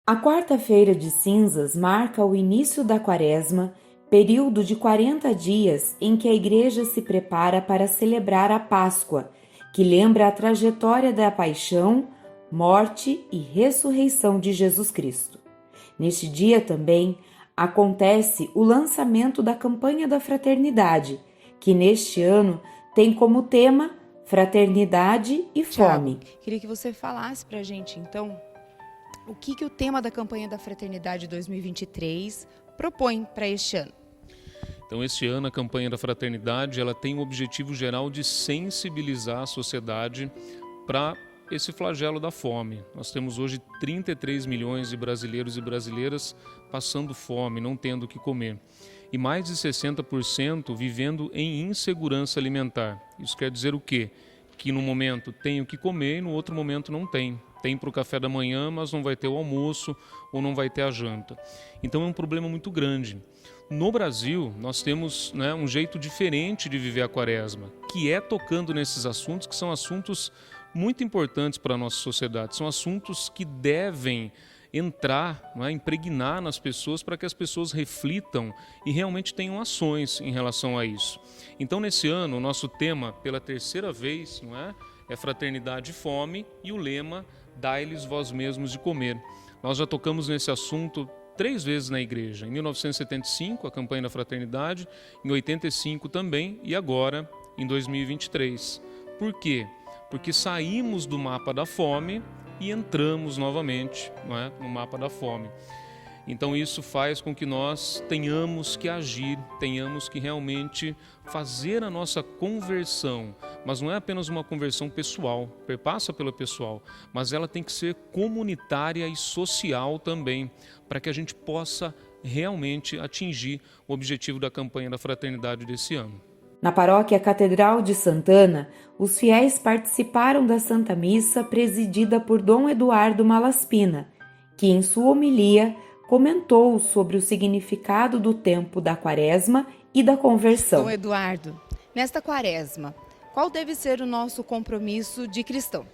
A quarta-feira de cinzas marca o início da Quaresma, período de 40 dias em que a Igreja se prepara para celebrar a Páscoa, que lembra a trajetória da paixão, morte e ressurreição de Jesus Cristo. Neste dia também acontece o lançamento da campanha da fraternidade, que neste ano tem como tema Fraternidade e Fome. Tiago, queria que você falasse para a gente, então, o que o tema da campanha da Fraternidade 2023 propõe para este ano. Então, este ano, a campanha da Fraternidade ela tem o objetivo geral de sensibilizar a sociedade para esse flagelo da fome. Nós temos hoje 33 milhões de brasileiros e brasileiras passando fome, não tendo o que comer. E mais de 60% vivendo em insegurança alimentar. Isso quer dizer o quê? Que no momento tem o que comer e no outro momento não tem. Tem para o café da manhã, mas não vai ter o almoço ou não vai ter a janta. Então é um problema muito grande. No Brasil, nós temos um jeito diferente de viver a Quaresma, que é tocando nesses assuntos, que são assuntos muito importantes para a nossa sociedade. São assuntos que devem entrar, impregnar nas pessoas para que as pessoas reflitam e realmente tenham ações em relação a isso. Então, nesse ano, o nosso tema, pela terceira vez, é Fraternidade e Fome, e o lema, dai-lhes vós mesmos de comer. Nós já tocamos nesse assunto 3 vezes na igreja. Em 1975, a campanha da Fraternidade, em 85 também, e agora, em 2023. Por quê? Porque saímos do mapa da fome e entramos novamente no mapa da fome. Então isso faz com que nós tenhamos que agir, tenhamos que realmente fazer a nossa conversão. Mas não é apenas uma conversão pessoal, perpassa pelo pessoal, mas ela tem que ser comunitária e social também, para que a gente possa realmente atingir o objetivo da campanha da Fraternidade desse ano. Na paróquia Catedral de Santana, os fiéis participaram da Santa Missa presidida por Dom Eduardo Malaspina, que em sua homilia comentou sobre o significado do tempo da Quaresma e da conversão. Dom Eduardo, nesta Quaresma, qual deve ser o nosso compromisso de cristão?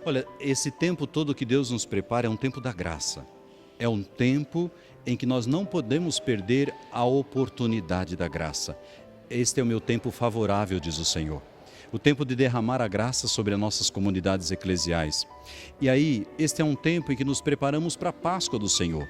Olha, esse tempo todo que Deus nos prepara é um tempo da graça. É um tempo em que nós não podemos perder a oportunidade da graça. Este é o meu tempo favorável, diz o Senhor. O tempo de derramar a graça sobre as nossas comunidades eclesiais. E aí, este é um tempo em que nos preparamos para a Páscoa do Senhor.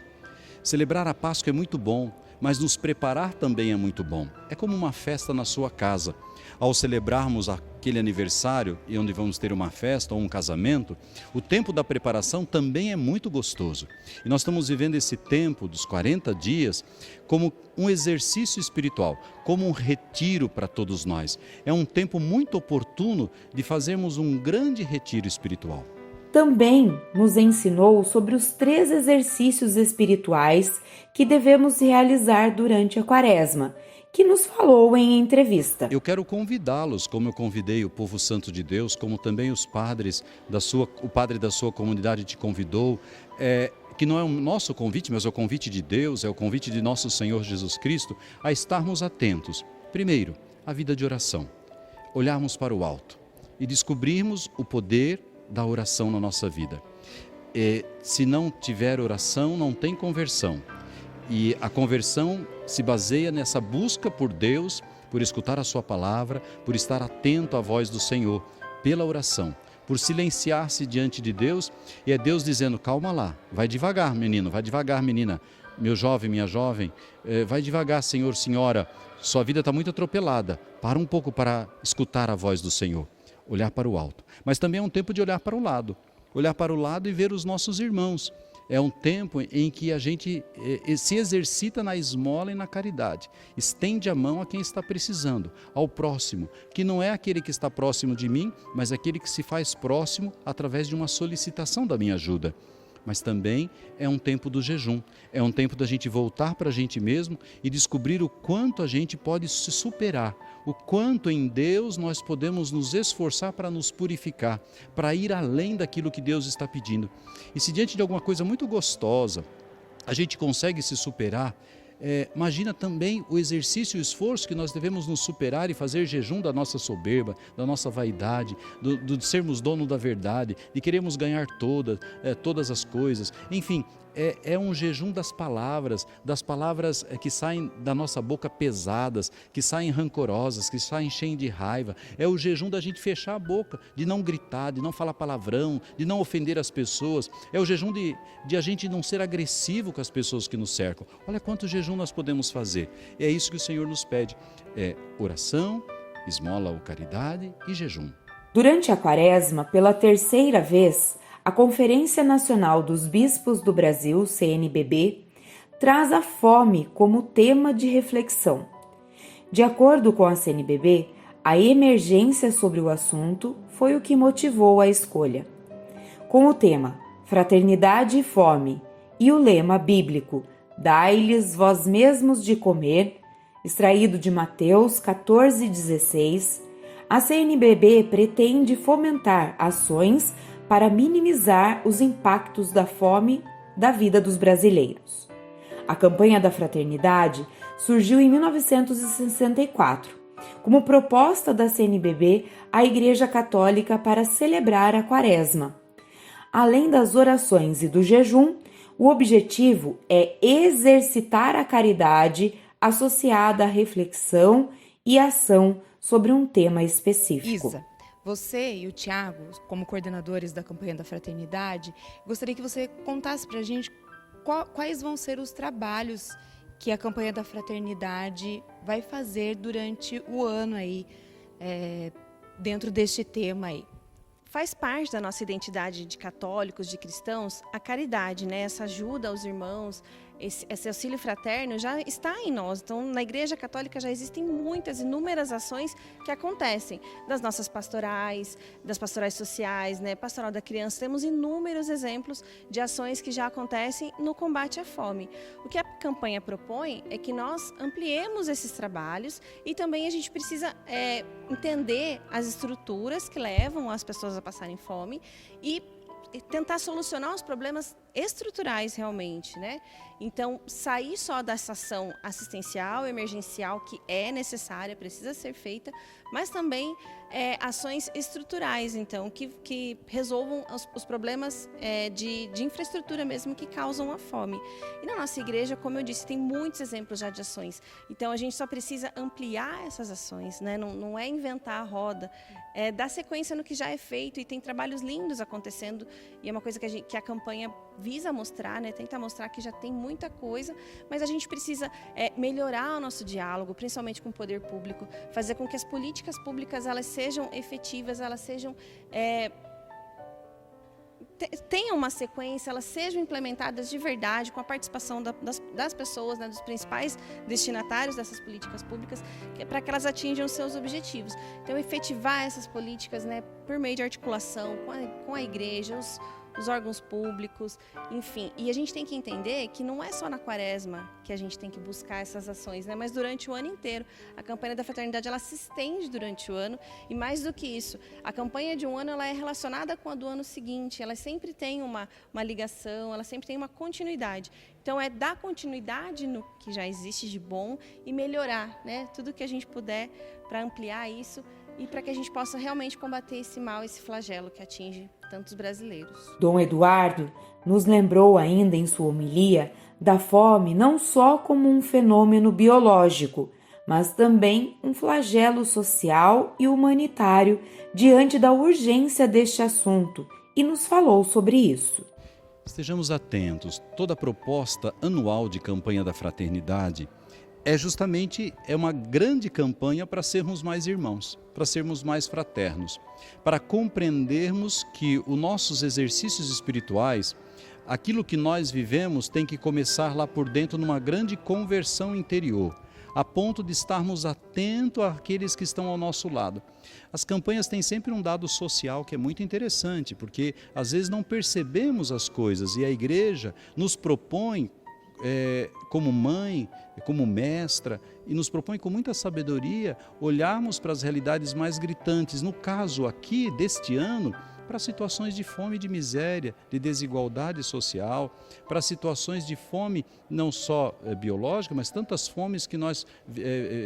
Celebrar a Páscoa é muito bom, mas nos preparar também é muito bom. É como uma festa na sua casa. Ao celebrarmos aquele aniversário, e onde vamos ter uma festa ou um casamento, o tempo da preparação também é muito gostoso. E nós estamos vivendo esse tempo dos 40 dias como um exercício espiritual, como um retiro para todos nós. É um tempo muito oportuno de fazermos um grande retiro espiritual. Também nos ensinou sobre os 3 exercícios espirituais que devemos realizar durante a Quaresma, que nos falou em entrevista. Eu quero convidá-los, como eu convidei o povo santo de Deus, como também os padres o padre da sua comunidade te convidou, que não é o nosso convite, mas é o convite de Deus, é o convite de nosso Senhor Jesus Cristo, a estarmos atentos. Primeiro, a vida de oração, olharmos para o alto e descobrirmos o poder da oração na nossa vida. Se não tiver oração, não tem conversão. E a conversão se baseia nessa busca por Deus, por escutar a sua palavra, por estar atento à voz do Senhor, pela oração, por silenciar-se diante de Deus, e é Deus dizendo, calma lá, vai devagar menino, vai devagar menina, meu jovem, minha jovem, vai devagar Senhor, senhora, sua vida está muito atropelada, para um pouco para escutar a voz do Senhor, olhar para o alto. Mas também é um tempo de olhar para o lado e ver os nossos irmãos. É um tempo em que a gente se exercita na esmola e na caridade. Estende a mão a quem está precisando, ao próximo, que não é aquele que está próximo de mim, mas aquele que se faz próximo através de uma solicitação da minha ajuda. Mas também é um tempo do jejum, é um tempo da gente voltar para a gente mesmo e descobrir o quanto a gente pode se superar, o quanto em Deus nós podemos nos esforçar para nos purificar, para ir além daquilo que Deus está pedindo. E se diante de alguma coisa muito gostosa, a gente consegue se superar, imagina também o exercício e o esforço que nós devemos nos superar e fazer jejum da nossa soberba, da nossa vaidade, de sermos dono da verdade, de queremos ganhar todas as coisas. Enfim, é um jejum das palavras que saem da nossa boca pesadas, que saem rancorosas, que saem cheias de raiva. É o jejum da gente fechar a boca, de não gritar, de não falar palavrão, de não ofender as pessoas. É o jejum de a gente não ser agressivo com as pessoas que nos cercam. Olha quanto jejum nós podemos fazer. É isso que o Senhor nos pede. É oração, esmola ou caridade e jejum. Durante a Quaresma, pela terceira vez, a Conferência Nacional dos Bispos do Brasil, CNBB, traz a fome como tema de reflexão. De acordo com a CNBB, a emergência sobre o assunto foi o que motivou a escolha. Com o tema Fraternidade e Fome e o lema bíblico Dai-lhes vós mesmos de comer, extraído de Mateus 14,16, a CNBB pretende fomentar ações para minimizar os impactos da fome da vida dos brasileiros. A campanha da fraternidade surgiu em 1964, como proposta da CNBB à Igreja Católica para celebrar a Quaresma. Além das orações e do jejum, o objetivo é exercitar a caridade associada à reflexão e ação sobre um tema específico. Isa, você e o Tiago, como coordenadores da campanha da fraternidade, gostaria que você contasse para a gente quais vão ser os trabalhos que a campanha da fraternidade vai fazer durante o ano aí, dentro deste tema aí. Faz parte da nossa identidade de católicos, de cristãos, a caridade, né? Essa ajuda aos irmãos, esse auxílio fraterno já está em nós. Então, na Igreja Católica já existem inúmeras ações que acontecem. Das nossas pastorais, das pastorais sociais, né? Pastoral da criança, temos inúmeros exemplos de ações que já acontecem no combate à fome. O que a campanha propõe é que nós ampliemos esses trabalhos e também a gente precisa entender as estruturas que levam as pessoas a passarem fome e tentar solucionar os problemas estruturais realmente, né? Então, sair só dessa ação assistencial, emergencial, que é necessária, precisa ser feita, mas também ações estruturais, então, que resolvam os problemas de infraestrutura mesmo que causam a fome. E na nossa igreja, como eu disse, tem muitos exemplos já de ações. Então, a gente só precisa ampliar essas ações, né? Não é inventar a roda, é dar sequência no que já é feito, e tem trabalhos lindos acontecendo, e é uma coisa que a campanha visa mostrar, né? Tentar mostrar que já tem muita coisa, mas a gente precisa melhorar o nosso diálogo, principalmente com o poder público, fazer com que as políticas públicas elas sejam efetivas, elas sejam tenham uma sequência, elas sejam implementadas de verdade, com a participação das pessoas, né, dos principais destinatários dessas políticas públicas, para que elas atinjam os seus objetivos. Então, efetivar essas políticas, né, por meio de articulação com a igreja, os órgãos públicos, enfim. E a gente tem que entender que não é só na Quaresma que a gente tem que buscar essas ações, né? Mas durante o ano inteiro. A campanha da fraternidade, ela se estende durante o ano, e mais do que isso, a campanha de um ano ela é relacionada com a do ano seguinte, ela sempre tem uma ligação, ela sempre tem uma continuidade. Então, é dar continuidade no que já existe de bom e melhorar, né? Tudo que a gente puder para ampliar isso e para que a gente possa realmente combater esse mal, esse flagelo que atinge tantos brasileiros. Dom Eduardo nos lembrou ainda em sua homilia da fome não só como um fenômeno biológico, mas também um flagelo social e humanitário diante da urgência deste assunto, e nos falou sobre isso. Estejamos atentos. Toda proposta anual de campanha da fraternidade é uma grande campanha para sermos mais irmãos, para sermos mais fraternos, para compreendermos que os nossos exercícios espirituais, aquilo que nós vivemos, tem que começar lá por dentro numa grande conversão interior, a ponto de estarmos atentos àqueles que estão ao nosso lado. As campanhas têm sempre um dado social que é muito interessante, porque às vezes não percebemos as coisas, e a igreja nos propõe como mãe, como mestra, e nos propõe com muita sabedoria olharmos para as realidades mais gritantes, no caso aqui deste ano, para situações de fome e de miséria, de desigualdade social, para situações de fome não só biológica, mas tantas fomes que nós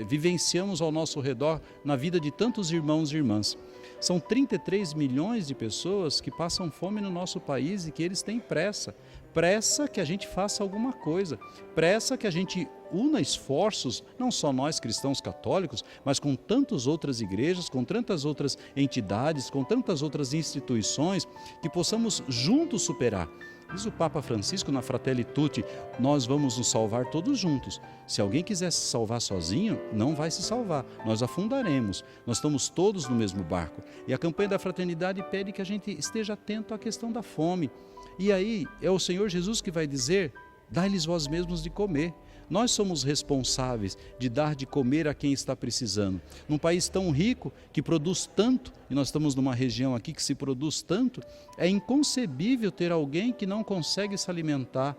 vivenciamos ao nosso redor na vida de tantos irmãos e irmãs. São 33 milhões de pessoas que passam fome no nosso país e que eles têm pressa pressa que a gente faça alguma coisa, pressa que a gente una esforços, não só nós cristãos católicos, mas com tantas outras igrejas, com tantas outras entidades, com tantas outras instituições, que possamos juntos superar. Diz o Papa Francisco na Fratelli Tutti, nós vamos nos salvar todos juntos. Se alguém quiser se salvar sozinho, não vai se salvar, nós afundaremos. Nós estamos todos no mesmo barco. E a campanha da fraternidade pede que a gente esteja atento à questão da fome. E aí é o Senhor Jesus que vai dizer, dai-lhes vós mesmos de comer. Nós somos responsáveis de dar de comer a quem está precisando. Num país tão rico, que produz tanto, e nós estamos numa região aqui que se produz tanto, é inconcebível ter alguém que não consegue se alimentar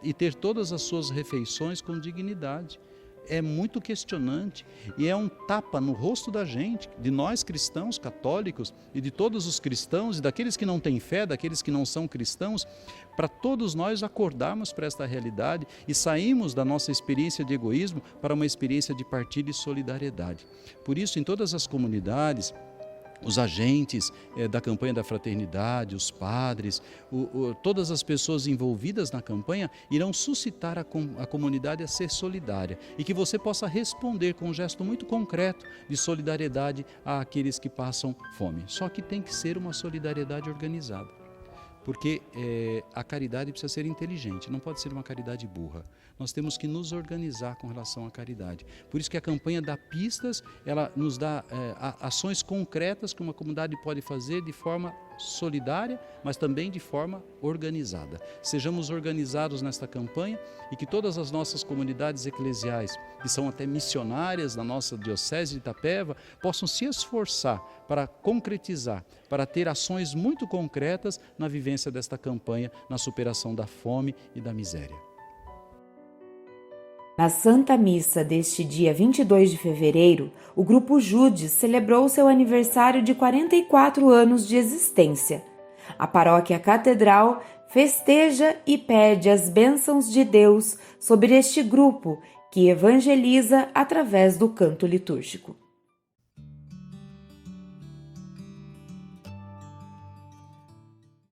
e ter todas as suas refeições com dignidade. É muito questionante e é um tapa no rosto da gente, de nós cristãos católicos e de todos os cristãos e daqueles que não têm fé, daqueles que não são cristãos, para todos nós acordarmos para esta realidade e sairmos da nossa experiência de egoísmo para uma experiência de partilha e solidariedade. Por isso, em todas as comunidades, os agentes da campanha da fraternidade, os padres, todas as pessoas envolvidas na campanha irão suscitar a comunidade a ser solidária e que você possa responder com um gesto muito concreto de solidariedade àqueles que passam fome. Só que tem que ser uma solidariedade organizada, porque a caridade precisa ser inteligente, não pode ser uma caridade burra. Nós temos que nos organizar com relação à caridade. Por isso que a campanha dá pistas, ela nos dá ações concretas que uma comunidade pode fazer de forma solidária, mas também de forma organizada. Sejamos organizados nesta campanha e que todas as nossas comunidades eclesiais, que são até missionárias na nossa diocese de Itapeva, possam se esforçar para concretizar, para ter ações muito concretas na vivência desta campanha, na superação da fome e da miséria. Na Santa Missa deste dia 22 de fevereiro, o Grupo Judes celebrou seu aniversário de 44 anos de existência. A Paróquia Catedral festeja e pede as bênçãos de Deus sobre este grupo que evangeliza através do canto litúrgico.